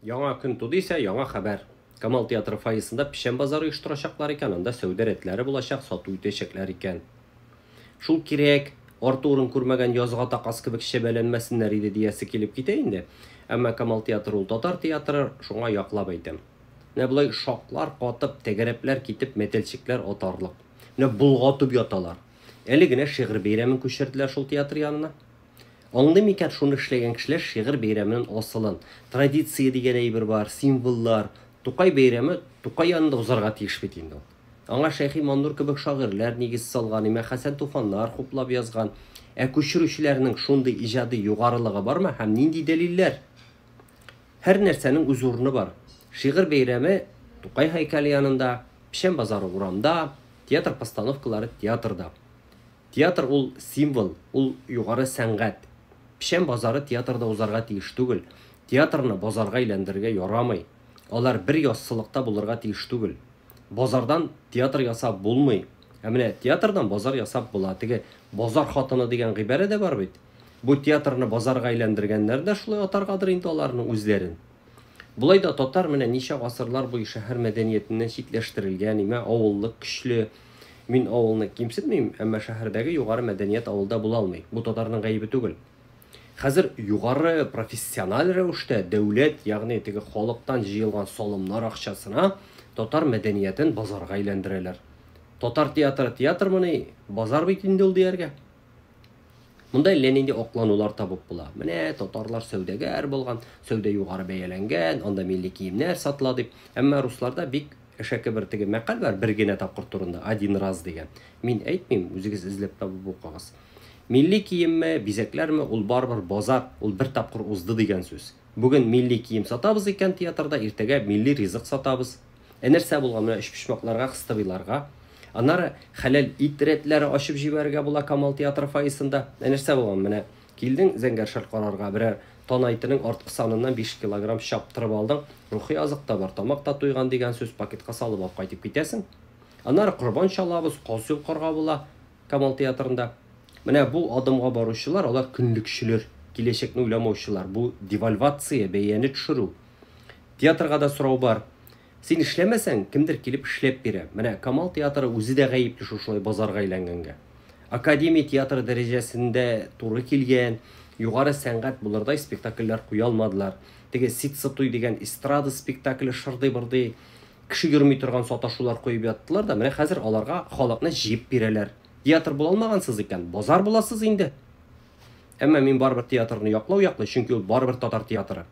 Яңа көн туды исә яңа хәбәр. Камал театры фойесында пишәм базары оештырачаклар икән, анда сәүдә рәтләре булачак, сату итәчәкләр икән. Шул кирәк, арты урын күрмәгән язга такас кебек шәбәләнмәсеннәр иде диясе килеп китә инде. Әмма Камал театры ул татар театры, шуңа яклап әйтәм. Менә болай шаклар катып, тәгәрәпләр китеп, мәтәлчекләр атарлык. Менә болгатып яталар. Әле генә шигырь бәйрәмен күчерделәр шул театр янына. Аңлый микән шуны эшләгән кешеләр шигырь бәйрәменең асылын, традиция дигән әйбер бар, символлар, Тукай бәйрәме Тукай янында узарга тиеш бит инде ул. Аңа Шәйхи Мандур кебек шагыйрьләр нигез салган, Имә Хәсән Туфаннар хуплап язган. Күчерүчеләрнең шундый иҗади югарылыгы бармы һәм нинди дәлилләр? Һәр нәрсәнең үз урыны бар. Шигырь бәйрәме Тукай һәйкәле янында, пишәм базары урамда, театр постановкалары театрда. Театр ул символ, ул югары сәнгать. Пишәм базары театрда узарга тиеш түгел. Театрны базарга әйләндерергә ярамый. Алар бер яссылыкта булырга тиеш түгел. Базардан театр ясап булмый. Менә театрдан базар ясап була. Теге базар хатыны дигән гыйбарә дә бар бит. Бу театрны базарга әйләндергәннәр дә шулай атаргадыр инде аларның үзләрен. Булай да татар менә ничә гасырлар буе шәһәр мәдәниятеннән читләштерелгән, имә авыллык көчле. Мин авылны кимсетмим, әмма шәһәрдәге югары мәдәният авылда була алмый. Бу татарның гаебе түгел. Хәзер югары профессиональ рәвештә дәүләт, ягъни теге халыктан җыелган салымнар акчасына татар мәдәниятен базарга әйләндерәләр. Татар театры театрмыни, базар бит инде ул дияргә. Монда әллә нинди акланулар табып була. Менә татарлар сәүдәгәр булган, сәүдә югары бәяләнгән, анда милли киемнәр сатыла дип. Әмма русларда бик әшәке бер теге мәкаль бар, бер генә тапкыр турында, один раз дигән. Мин әйтмим, үзегез эзләп табып укыгыз. Милли киемме, бизәкләрме, ул барбыр базар, ул бер тапкыр узды дигән сүз. Бүген милли кием сатабыз икән театрда, иртәгә милли ризык сатабыз. Нәрсә булган менә эчпишмакларга, кыстыбыйларга. Аннары хәләл ит рәтләре ачып җибәргә була Камал театры фойесында. Нәрсә булган менә килдең зәңгәр шәл карарга, берәр тон айтының артык саныннан 5 килограмм чаптырып алдың. Рухи азыкта бар, тамак та туйган дигән сүз пакетка салып алып кайтып китәсең. Аннары корбан чалабыз, каз юлкарга була Камал театрында. Менә бу адымга баручылар, алар көнлекчеләр, киләчәкне уйламаучылар. Бу девальвация, бәяне төшерү. Театрга да сорау бар. Син эшләмәсәң, кемдер килеп эшләп бирә. Менә Камал театры үзе дә гаепле шулай базарга әйләнгәнгә. Академия театры дәрәҗәсендә туры килгән, югары сәнгать булырдай спектакльләр куя алмадылар. Теге Ситсытуй дигән эстрада спектакле шырдый-бырдый, кеше йөрми торган саташулар куеп яттылар да, менә хәзер аларга халыкны җыеп бирәләр. Театр була алмагансыз икән, базар буласыз инде. Әмма мин барбыр театрны яклау яклый, чөнки ул барбыр татар театры.